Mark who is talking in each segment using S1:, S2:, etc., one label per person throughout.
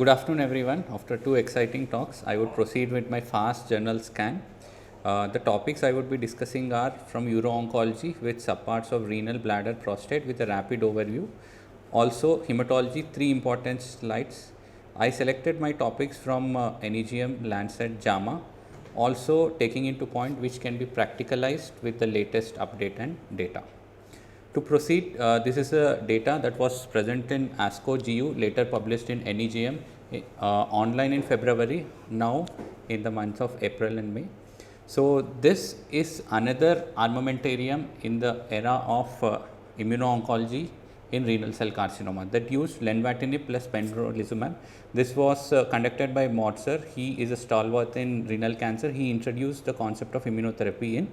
S1: Good afternoon, everyone. After two exciting talks, I would proceed with my fast journal scan. The topics I would be discussing are from uro-oncology with subparts of renal, bladder, prostate with a rapid overview. Also, hematology, three important slides. I selected my topics from NEGM, Lancet, JAMA. Also, taking into point which can be practicalized with the latest update and data. To proceed, this is a data that was present in ASCO GU, later published in NEGM, online in February, now in the months of April and May. So, this is another armamentarium in the era of immuno-oncology in renal cell carcinoma that used lenvatinib plus pembrolizumab. This was conducted by Motzer. He is a stalwart in renal cancer. He introduced the concept of immunotherapy in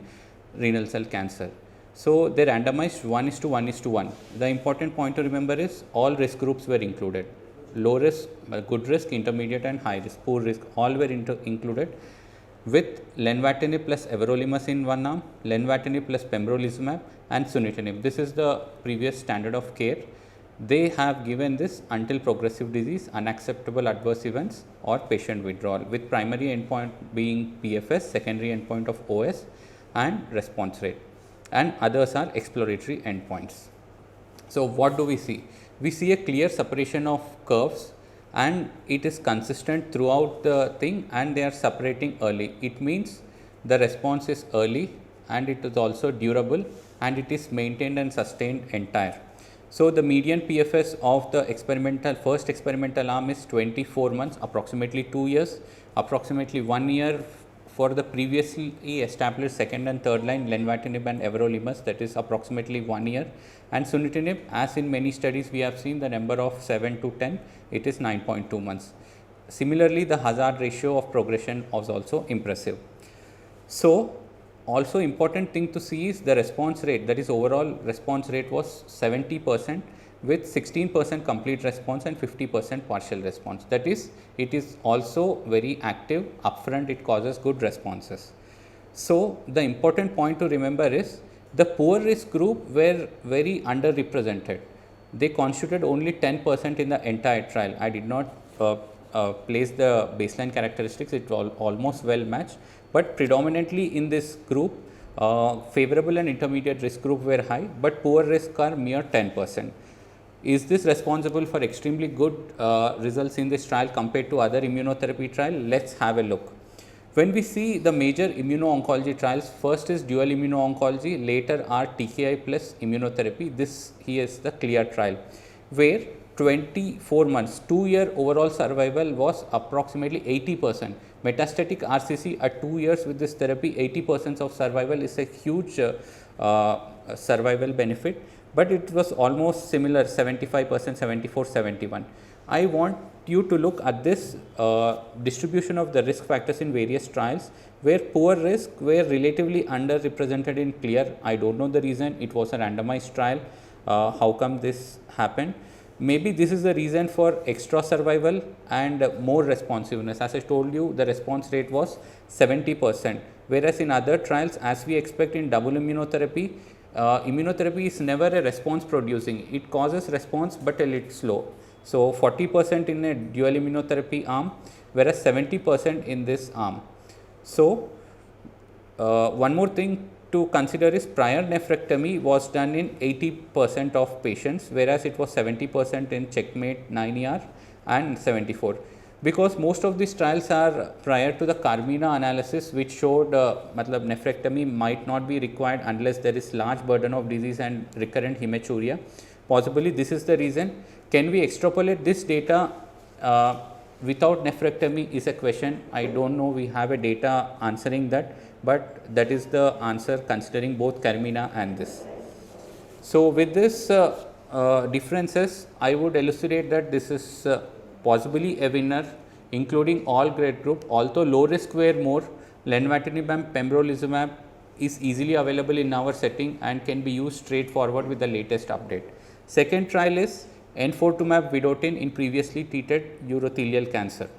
S1: renal cell cancer. So, they randomized 1:1:1. The important point to remember is all risk groups were included, low risk, good risk, intermediate and high risk, poor risk, all were included with lenvatinib plus everolimus in one arm, lenvatinib plus pembrolizumab and sunitinib. This is the previous standard of care. They have given this until progressive disease, unacceptable adverse events or patient withdrawal, with primary endpoint being PFS, secondary endpoint of OS and response rate, and others are exploratory endpoints. So, what do we see? We see a clear separation of curves and it is consistent throughout the thing, and they are separating early. It means the response is early and it is also durable and it is maintained and sustained entire. So, the median PFS of the first experimental arm is 24 months, approximately 2 years, approximately 1 year for the previously established second and third line lenvatinib and everolimus, that is approximately 1 year, and sunitinib, as in many studies we have seen the number of 7 to 10, it is 9.2 months. Similarly, the hazard ratio of progression was also impressive. So, also important thing to see is the response rate, that is overall response rate was 70% with 16% complete response and 50% partial response. That is, it is also very active upfront, it causes good responses. So, the important point to remember is the poor risk group were very underrepresented. They constituted only 10% in the entire trial. I did not place the baseline characteristics, it was almost well matched, but predominantly in this group favorable and intermediate risk group were high, but poor risk are mere 10%. Is this responsible for extremely good results in this trial compared to other immunotherapy trial? Let's have a look. When we see the major immuno-oncology trials, first is dual immuno-oncology, later are TKI plus immunotherapy. This here is the CLEAR trial, where 24 months, 2-year overall survival was approximately 80%. Metastatic RCC at 2 years with this therapy, 80% of survival is a huge survival benefit, but it was almost similar 75%, 74, 71. I want you to look at this distribution of the risk factors in various trials, where poor risk were relatively underrepresented in CLEAR. I do not know the reason, it was a randomized trial. How come this happened? Maybe this is the reason for extra survival and more responsiveness. As I told you, the response rate was 70%, whereas in other trials, as we expect in double immunotherapy, immunotherapy is never a response producing, it causes response but a little slow. So, 40% in a dual immunotherapy arm, whereas 70% in this arm. So, one more thing to consider is prior nephrectomy was done in 80% of patients, whereas it was 70% in CheckMate 9ER and 74. Because most of these trials are prior to the Carmina analysis, which showed nephrectomy might not be required unless there is large burden of disease and recurrent hematuria. Possibly this is the reason. Can we extrapolate this data without nephrectomy is a question. I do not know, we have a data answering that, but that is the answer considering both Carmina and this. So, with this differences, I would elucidate that this is possibly a winner including all grade group, although low risk were more. Lenvatinib and pembrolizumab is easily available in our setting and can be used straightforward with the latest update. Second trial is enfortumab vedotin in previously treated urothelial cancer.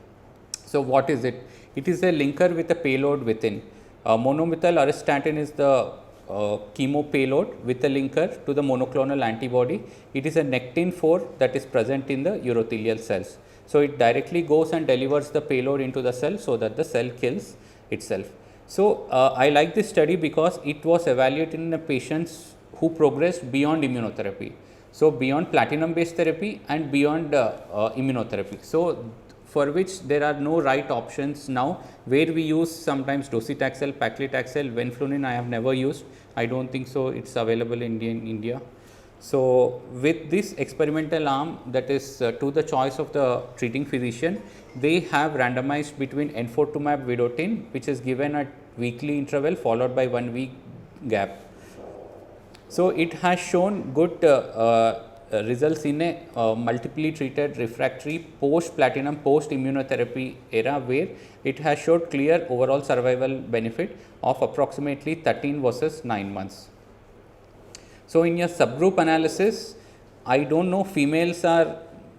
S1: So, what is it? It is a linker with a payload within. Monomethyl auristatin is the chemo payload with a linker to the monoclonal antibody. It is a nectin-4 that is present in the urothelial cells. So it directly goes and delivers the payload into the cell so that the cell kills itself. So I like this study because it was evaluated in the patients who progressed beyond immunotherapy. So beyond platinum based therapy and beyond immunotherapy. So for which there are no right options now, where we use sometimes docetaxel, paclitaxel, venflunine I have never used. I don't think so it's available in India. So with this experimental arm, that is to the choice of the treating physician, they have randomized between enfortumab vedotin, which is given at weekly interval followed by 1 week gap. So it has shown good results in a multiply treated refractory post platinum post immunotherapy era, where it has showed clear overall survival benefit of approximately 13 versus 9 months. So in your subgroup analysis, I don't know, females are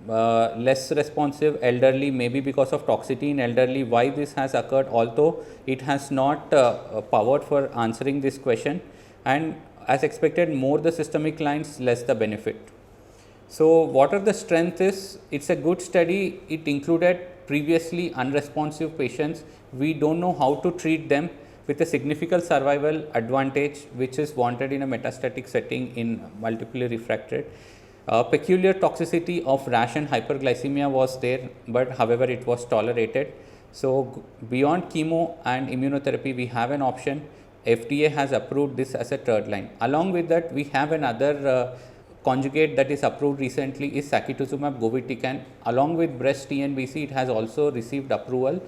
S1: less responsive, elderly, maybe because of toxicity in elderly, why this has occurred, although it has not powered for answering this question, and as expected, more the systemic lines, less the benefit. So what are the strength is, it's a good study, it included previously unresponsive patients, we don't know how to treat them with a significant survival advantage, which is wanted in a metastatic setting in multiply refractory. Peculiar toxicity of rash and hyperglycemia was there, but however it was tolerated. So beyond chemo and immunotherapy, we have an option. FDA has approved this as a third line. Along with that, we have another conjugate that is approved recently is sacituzumab govitecan. Along with breast TNBC, it has also received approval.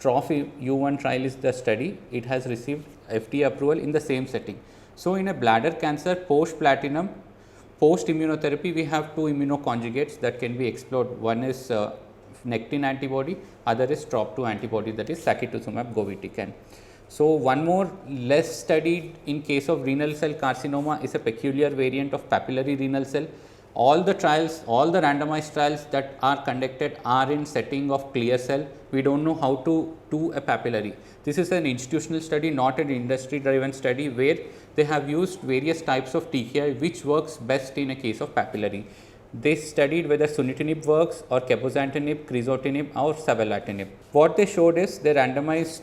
S1: TROPH U1 trial is the study, it has received FDA approval in the same setting. So in a bladder cancer post platinum, post immunotherapy, we have two immunoconjugates that can be explored. One is nectin antibody, other is TROP2 antibody, that is sacituzumab govitecan. So one more less studied in case of renal cell carcinoma is a peculiar variant of papillary renal cell. All the trials, all the randomized trials that are conducted are in setting of clear cell. We don't know how to do a papillary. This is an institutional study, not an industry driven study, where they have used various types of TKI which works best in a case of papillary. They studied whether sunitinib works or cabozantinib, crizotinib or savolitinib. What they showed is they randomized,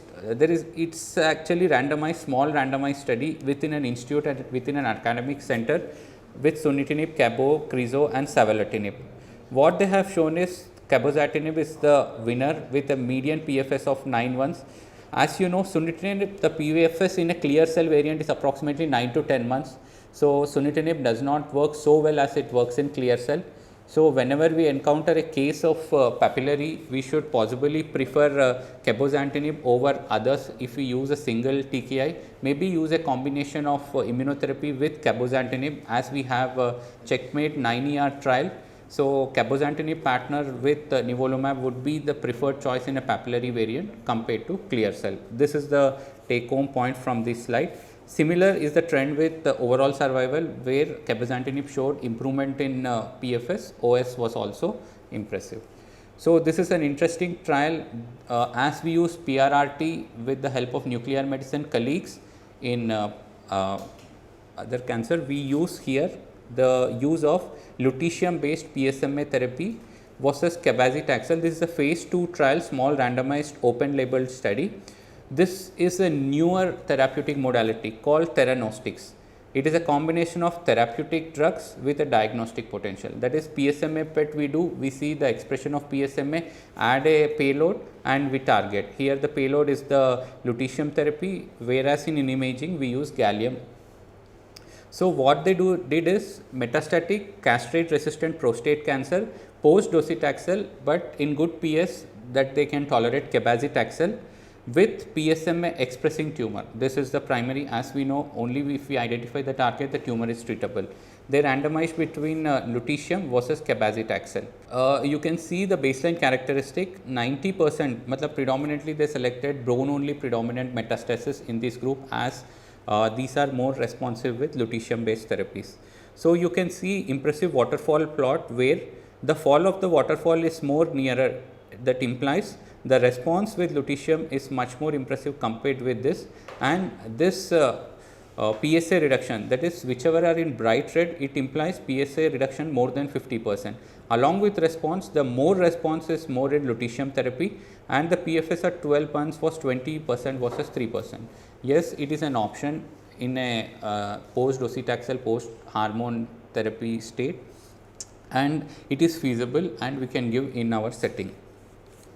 S1: it's actually randomized, small randomized study within an institute and within an academic center with sunitinib, cabo, crizo and savolitinib. What they have shown is cabozantinib is the winner with a median PFS of 9 months. As you know, sunitinib, the PFS in a clear cell variant is approximately 9 to 10 months. So sunitinib does not work so well as it works in clear cell. So whenever we encounter a case of papillary, we should possibly prefer cabozantinib over others. If we use a single TKI, maybe use a combination of immunotherapy with cabozantinib, as we have checkmate 9ER trial. So cabozantinib partner with nivolumab would be the preferred choice in a papillary variant compared to clear cell. This is the take home point from this slide. Similar is the trend with the overall survival, where cabozantinib showed improvement in PFS, OS was also impressive. So this is an interesting trial as we use PRRT with the help of nuclear medicine colleagues in other cancer. We use here the use of lutetium based PSMA therapy versus cabazitaxel. This is a phase 2 trial, small randomized open label study. This is a newer therapeutic modality called theranostics. It is a combination of therapeutic drugs with a diagnostic potential. That is PSMA PET we do, we see the expression of PSMA, add a payload and we target. Here the payload is the lutetium therapy, whereas in imaging we use gallium. So what they did is metastatic castrate resistant prostate cancer post docetaxel, but in good PS that they can tolerate cabazitaxel with PSMA expressing tumor. This is the primary, as we know, only if we identify the target, the tumor is treatable. They randomized between lutetium versus cabazitaxel. You can see the baseline characteristic, 90%, matlab predominantly they selected bone only predominant metastasis in this group, as these are more responsive with lutetium based therapies. So you can see impressive waterfall plot where the fall of the waterfall is more nearer, that implies the response with lutetium is much more impressive compared with this, and this PSA reduction, that is whichever are in bright red, it implies PSA reduction more than 50%. Along with response, the more response is more in lutetium therapy, and the PFS at 12 months was 20% versus 3%. Yes, it is an option in a post docetaxel, post hormone therapy state, and it is feasible and we can give in our setting.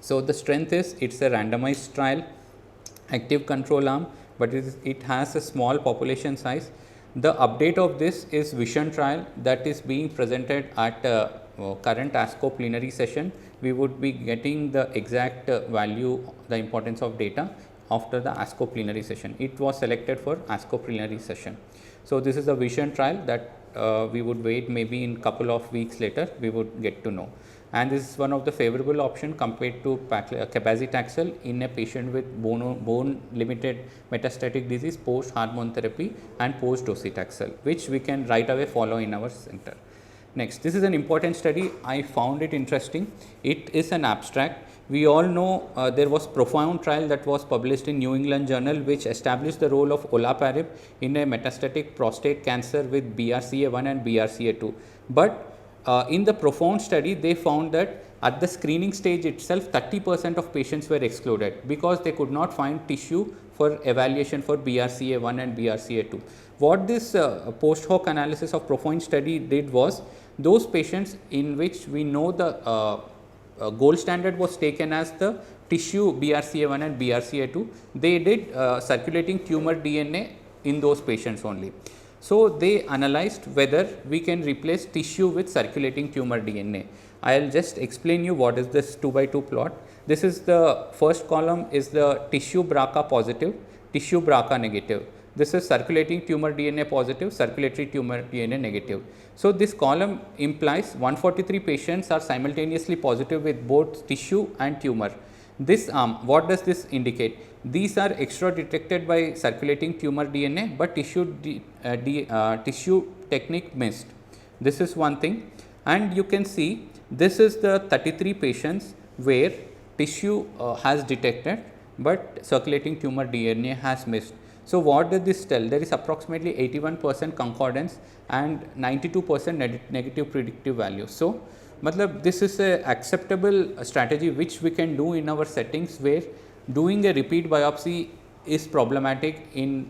S1: So, the strength is it is a randomized trial, active control arm, but it has a small population size. The update of this is Vision trial that is being presented at current ASCO plenary session. We would be getting the exact value, the importance of data after the ASCO plenary session. It was selected for ASCO plenary session. So, this is the Vision trial that we would wait, maybe in couple of weeks later we would get to know, and this is one of the favorable option compared to cabazitaxel in a patient with bone limited metastatic disease, post hormone therapy and post docetaxel, which we can right away follow in our center. Next, this is an important study. I found it interesting. It is an abstract. We all know there was PROFOUND trial that was published in New England Journal, which established the role of olaparib in a metastatic prostate cancer with BRCA1 and BRCA2. But in the PROFOUND study, they found that at the screening stage itself, 30% of patients were excluded because they could not find tissue for evaluation for BRCA1 and BRCA2. What this post hoc analysis of PROFOUND study did was, those patients in which we know the gold standard was taken as the tissue BRCA1 and BRCA2, they did circulating tumor DNA in those patients only. So, they analyzed whether we can replace tissue with circulating tumor DNA. I will just explain you what is this 2x2 plot. This is the first column is the tissue BRCA positive, tissue BRCA negative. This is circulating tumor DNA positive, circulatory tumor DNA negative. So, this column implies 143 patients are simultaneously positive with both tissue and tumor. This arm, what does this indicate? These are extra detected by circulating tumor DNA, but tissue technique missed. This is one thing, and you can see this is the 33 patients where tissue has detected, but circulating tumor DNA has missed. So, what does this tell? There is approximately 81% concordance and 92% negative predictive value. So, matlab this is a acceptable strategy which we can do in our settings where doing a repeat biopsy is problematic in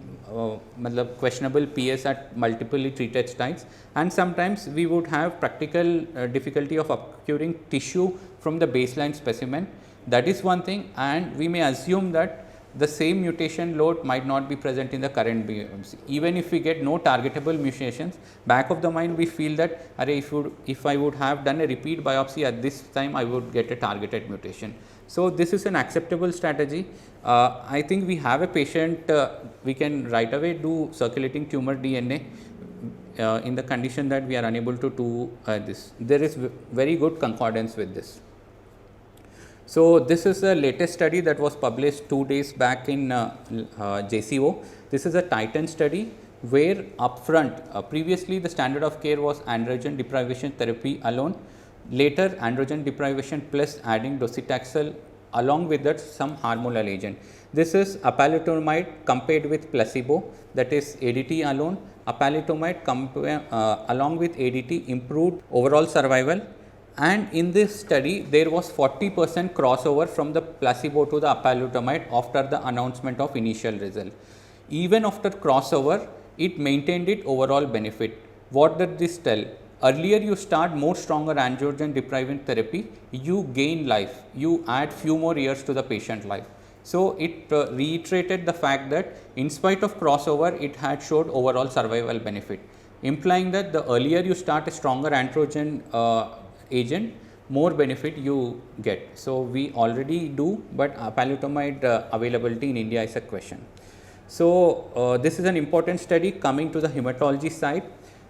S1: questionable PS at multiply treated sites, and sometimes we would have practical difficulty of acquiring tissue from the baseline specimen. That is one thing, and we may assume that the same mutation load might not be present in the current biopsy. Even if we get no targetable mutations, back of the mind we feel that if I would have done a repeat biopsy at this time, I would get a targeted mutation. So, this is an acceptable strategy. I think we have a patient, we can right away do circulating tumor DNA in the condition that we are unable to do this. There is very good concordance with this. So, this is the latest study that was published 2 days back in JCO. This is a TITAN study where upfront previously the standard of care was androgen deprivation therapy alone, later androgen deprivation plus adding docetaxel, along with that some hormonal agent. This is apalutamide compared with placebo, that is ADT alone. Apalutamide along with ADT improved overall survival, and in this study there was 40% crossover from the placebo to the apalutamide after the announcement of initial result. Even after crossover, it maintained its overall benefit. What did this tell? Earlier you start more stronger androgen depriving therapy, you gain life, you add few more years to the patient life. So, it reiterated the fact that in spite of crossover, it had showed overall survival benefit, implying that the earlier you start a stronger androgen agent, more benefit you get. So, we already do, but apalutamide availability in India is a question. So, this is an important study coming to the hematology side.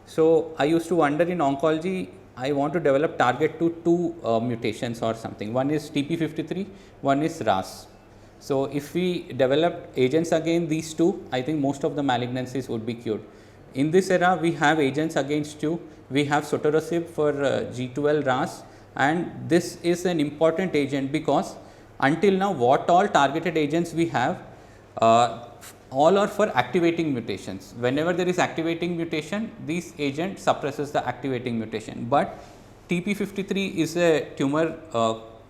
S1: So, I used to wonder in oncology, I want to develop target to two mutations or something. One is TP53, one is RAS. So, if we develop agents against these two, I think most of the malignancies would be cured. In this era, we have agents against two. We have sotorasib for G12 RAS, and this is an important agent because until now what all targeted agents we have, all are for activating mutations. Whenever there is activating mutation, this agent suppresses the activating mutation, but TP53 is a tumor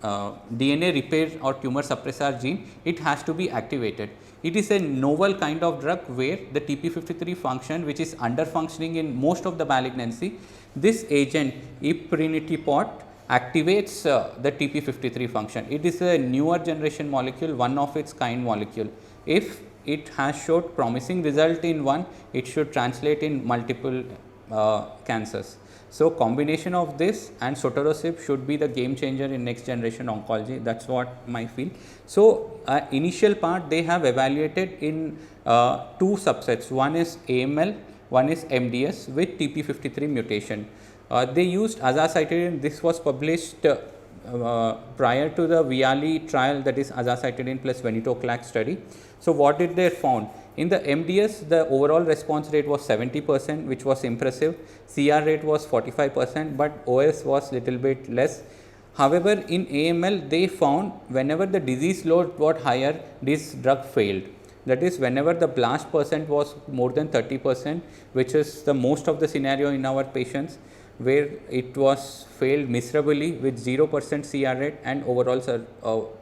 S1: DNA repair or tumor suppressor gene. It has to be activated. It is a novel kind of drug where the TP53 function, which is under functioning in most of the malignancy, this agent iprinitipot activates the TP53 function. It is a newer generation molecule, one of its kind molecule. If it has showed promising result in one, it should translate in multiple cancers. So, combination of this and sotorasib should be the game changer in next generation oncology. That is what my feel. So, initial part they have evaluated in two subsets, one is AML, one is MDS with TP53 mutation. They used azacitidine. This was published prior to the Viali trial, that is azacitidine plus venetoclax study. So, what did they found? In the MDS, the overall response rate was 70%, which was impressive. CR rate was 45%, but OS was little bit less. However, in AML, they found whenever the disease load got higher, this drug failed. That is, whenever the blast percent was more than 30%, which is the most of the scenario in our patients, where it was failed miserably with 0% CR rate and overall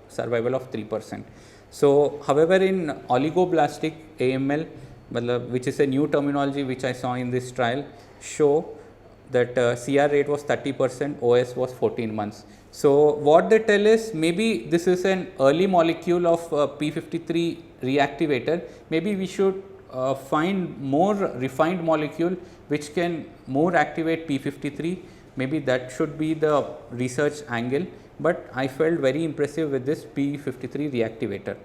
S1: survival of 3%. So, however, in oligoblastic AML, which is a new terminology which I saw in this trial, show that CR rate was 30%, OS was 14 months. So, what they tell is maybe this is an early molecule of P53 reactivator. Maybe we should find more refined molecule which can more activate P53. Maybe that should be the research angle, but I felt very impressive with this P53 reactivator.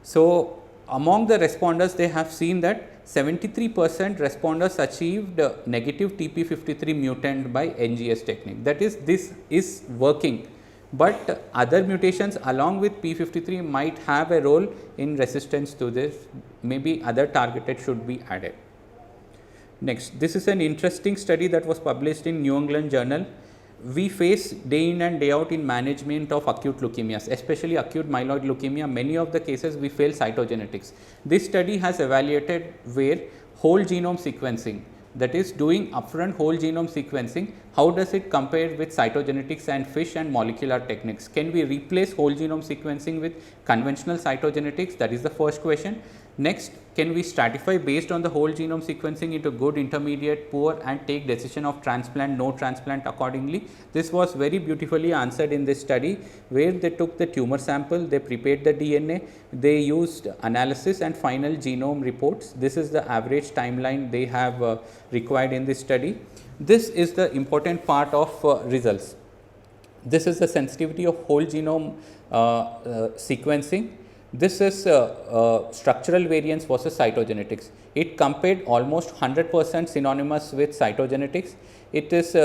S1: So, among the responders, they have seen that 73% responders achieved negative TP53 mutant by NGS technique. That is, this is working, but other mutations along with P53 might have a role in resistance to this. Maybe other targeted should be added. Next, this is an interesting study that was published in New England Journal. We face day in and day out in management of acute leukemias, especially acute myeloid leukemia. Many of the cases we fail cytogenetics. This study has evaluated where whole genome sequencing, that is doing upfront whole genome sequencing, how does it compare with cytogenetics and FISH and molecular techniques? Can we replace whole genome sequencing with conventional cytogenetics? That is the first question. Next, can we stratify based on the whole genome sequencing into good, intermediate, poor, and take decision of transplant, no transplant accordingly? This was very beautifully answered in this study, where they took the tumor sample, they prepared the DNA, they used analysis and final genome reports. This is the average timeline they have required in this study. This is the important part of results. This is the sensitivity of whole genome sequencing. This is structural variance versus cytogenetics. It compared almost 100% synonymous with cytogenetics. It is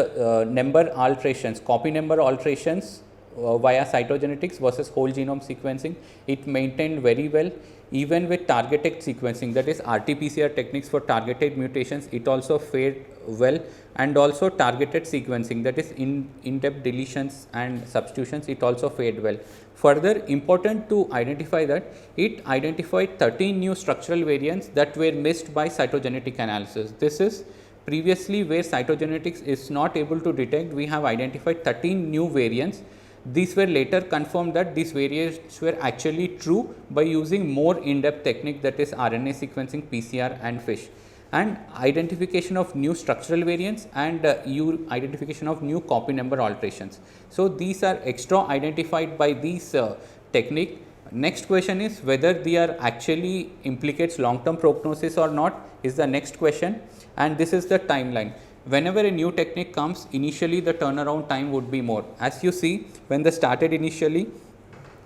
S1: number alterations, copy number alterations via cytogenetics versus whole genome sequencing. It maintained very well even with targeted sequencing, that is RT-PCR techniques for targeted mutations. It also fared well, and also targeted sequencing, that is in-depth deletions and substitutions, it also fared well. Further, important to identify that it identified 13 new structural variants that were missed by cytogenetic analysis. This is previously where cytogenetics is not able to detect. We have identified 13 new variants. These were later confirmed that these variants were actually true by using more in-depth technique, that is RNA sequencing, PCR and FISH, and identification of new structural variants and identification of new copy number alterations. So, these are extra identified by these technique. Next question is whether they are actually implicates long-term prognosis or not is the next question, and this is the timeline. Whenever a new technique comes, initially the turnaround time would be more. As you see, when they started initially,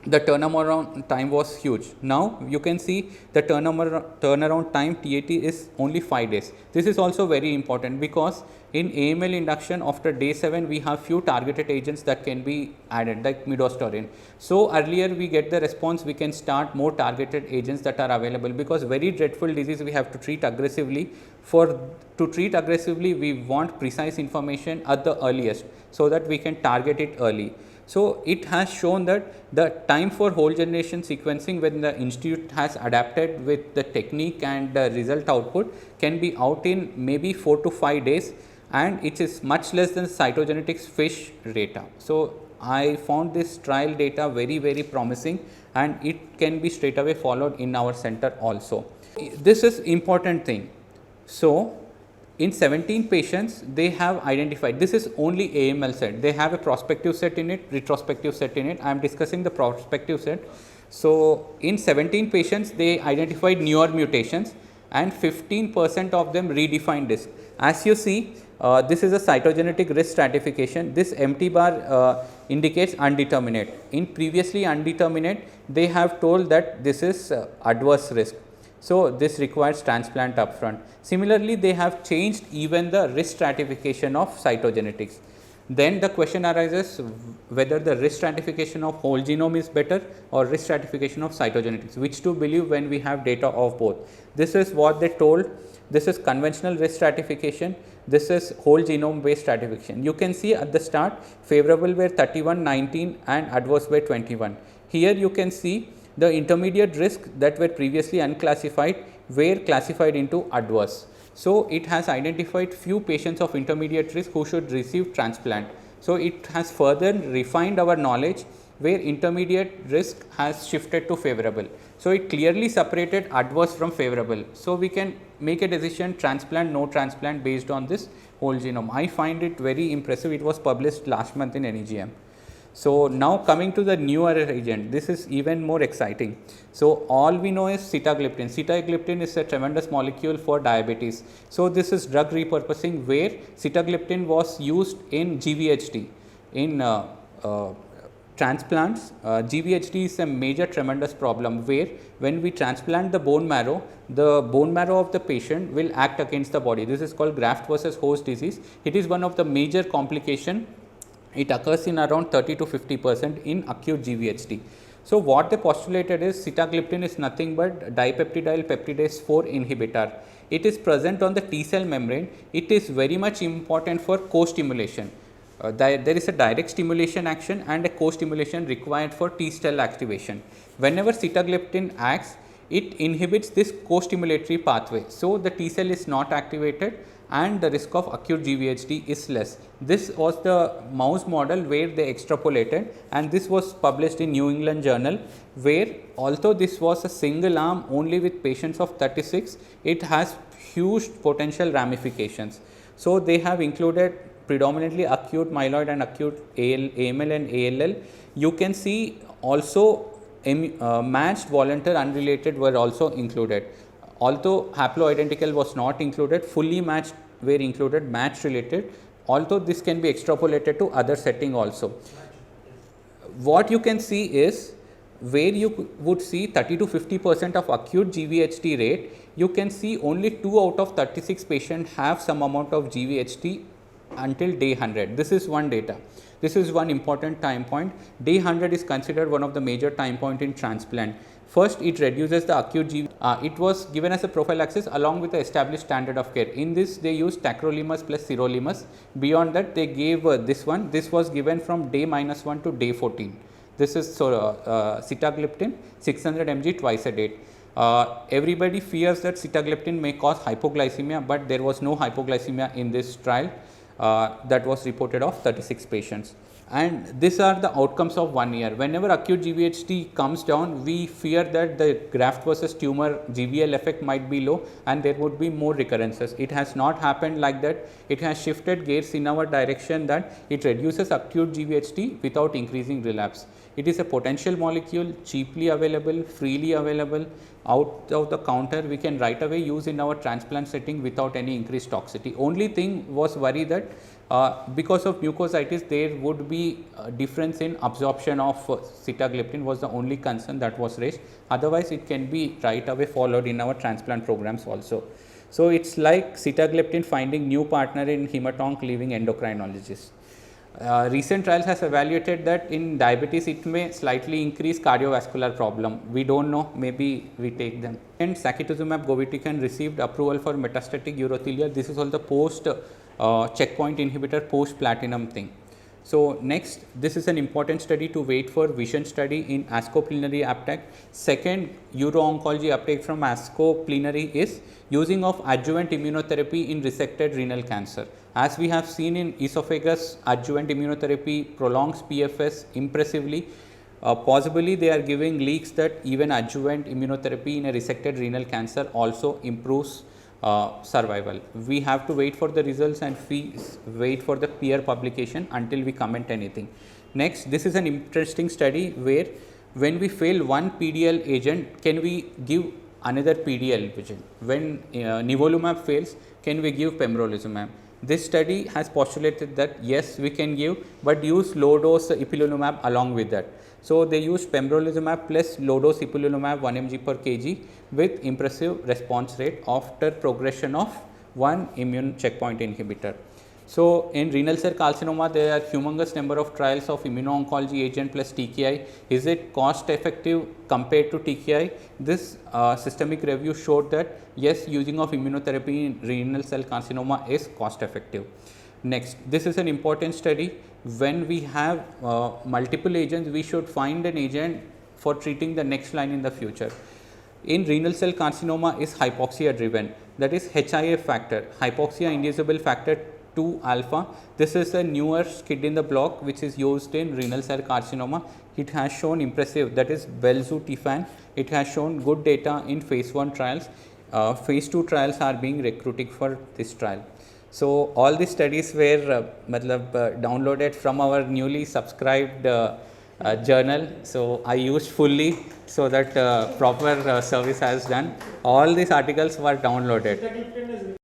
S1: the turnaround time was huge. Now, you can see the turnaround time TAT is only 5 days. This is also very important because in AML induction after day 7, we have few targeted agents that can be added like midostaurin. So, earlier we get the response, we can start more targeted agents that are available, because very dreadful disease we have to treat aggressively. To treat aggressively, we want precise information at the earliest so that we can target it early. So, it has shown that the time for whole generation sequencing when the institute has adapted with the technique and the result output can be out in maybe 4 to 5 days. and it is much less than cytogenetics FISH data. So, I found this trial data very promising, and it can be straight away followed in our center also. This is important thing. So, in 17 patients they have identified, this is only AML set, they have a prospective set in it, retrospective set in it. I am discussing the prospective set. So, in 17 patients they identified newer mutations and 15% of them redefined risk. As you see, this is a cytogenetic risk stratification. This empty bar indicates undeterminate. In previously undeterminate, they have told that this is adverse risk. So, this requires transplant upfront. Similarly, they have changed even the risk stratification of cytogenetics. Then the question arises whether the risk stratification of whole genome is better or risk stratification of cytogenetics, which to believe when we have data of both. This is what they told. This is conventional risk stratification, this is whole genome based stratification. You can see at the start favorable were 31, 19 and adverse were 21. Here you can see the intermediate risk that were previously unclassified were classified into adverse. So, it has identified few patients of intermediate risk who should receive transplant. So, it has further refined our knowledge where intermediate risk has shifted to favorable. So, it clearly separated adverse from favorable. So, we can make a decision transplant, no transplant based on this whole genome. I find it very impressive. It was published last month in NEJM. So, now coming to the newer agent, this is even more exciting. So, all we know is sitagliptin. Sitagliptin is a tremendous molecule for diabetes. So, this is drug repurposing where sitagliptin was used in GVHD. In transplants, GVHD is a major tremendous problem where when we transplant the bone marrow of the patient will act against the body. This is called graft versus host disease. It is one of the major complications. It occurs in around 30 to 50% in acute GVHD. So, what they postulated is sitagliptin is nothing but dipeptidyl peptidase 4 inhibitor. It is present on the T cell membrane. It is very much important for co-stimulation. There is a direct stimulation action and a co-stimulation required for T cell activation. Whenever sitagliptin acts, it inhibits this co-stimulatory pathway. So, the T cell is not activated and the risk of acute GVHD is less. This was the mouse model where they extrapolated, and this was published in New England Journal, where although this was a single arm only with patients of 36, it has huge potential ramifications. So, they have included predominantly acute myeloid and acute AML and ALL. You can see also matched volunteer unrelated were also included. Although haploidentical was not included, fully matched were included, match related, although this can be extrapolated to other setting also. What you can see is where you would see 30 to 50% of acute GVHD rate, you can see only 2 out of 36 patients have some amount of GVHD until day 100. This is one data. This is one important time point. Day 100 is considered one of the major time point in transplant. First, it reduces the acute GVHD. It was given as a prophylaxis along with the established standard of care. In this, they used tacrolimus plus sirolimus. Beyond that, they gave this one. This was given from day -1 to day 14. This is sitagliptin 600 mg twice a day. Everybody fears that sitagliptin may cause hypoglycemia, but there was no hypoglycemia in this trial. That was reported of 36 patients. And these are the outcomes of 1 year. Whenever acute GVHD comes down, we fear that the graft versus tumor GVL effect might be low and there would be more recurrences. It has not happened like that. It has shifted gears in our direction that it reduces acute GVHD without increasing relapse. It is a potential molecule, cheaply available, freely available, out of the counter. We can right away use in our transplant setting without any increased toxicity. Only thing was worry that because of mucositis, there would be a difference in absorption of sitagliptin was the only concern that was raised. Otherwise, it can be right away followed in our transplant programs also. So, it is like sitagliptin finding new partner in hemat-onc leaving endocrinologist. Recent trials has evaluated that in diabetes it may slightly increase cardiovascular problem. We don't know, maybe we take them. And sacituzumab govitecan received approval for metastatic urothelial. This is all the post checkpoint inhibitor post platinum thing. So, next, this is an important study to wait for vision study in ASCO plenary uptake. Second uro-oncology uptake from ASCO plenary is using of adjuvant immunotherapy in resected renal cancer. As we have seen in esophagus, adjuvant immunotherapy prolongs PFS impressively. Possibly they are giving leaks that even adjuvant immunotherapy in a resected renal cancer also improves survival. We have to wait for the results and wait for the peer publication until we comment anything. Next, this is an interesting study where when we fail one PDL agent, can we give another PDL agent? When nivolumab fails, can we give pembrolizumab? This study has postulated that yes, we can give, but use low dose ipilimumab along with that. So, they used pembrolizumab plus low dose ipilimumab 1 mg per kg with impressive response rate after progression of one immune checkpoint inhibitor. So, in renal cell carcinoma, there are humongous number of trials of immuno-oncology agent plus TKI. Is it cost effective compared to TKI? This systemic review showed that yes, using of immunotherapy in renal cell carcinoma is cost effective. Next, this is an important study. When we have multiple agents, we should find an agent for treating the next line in the future. In renal cell carcinoma is hypoxia driven, that is HIF factor, hypoxia inducible factor 2 alpha. This is a newer kid in the block which is used in renal cell carcinoma. It has shown impressive, that is belzutifan. It has shown good data in phase 1 trials. Phase 2 trials are being recruiting for this trial. So, all the studies were downloaded from our newly subscribed journal. So, I used fully so that proper service has done. All these articles were downloaded.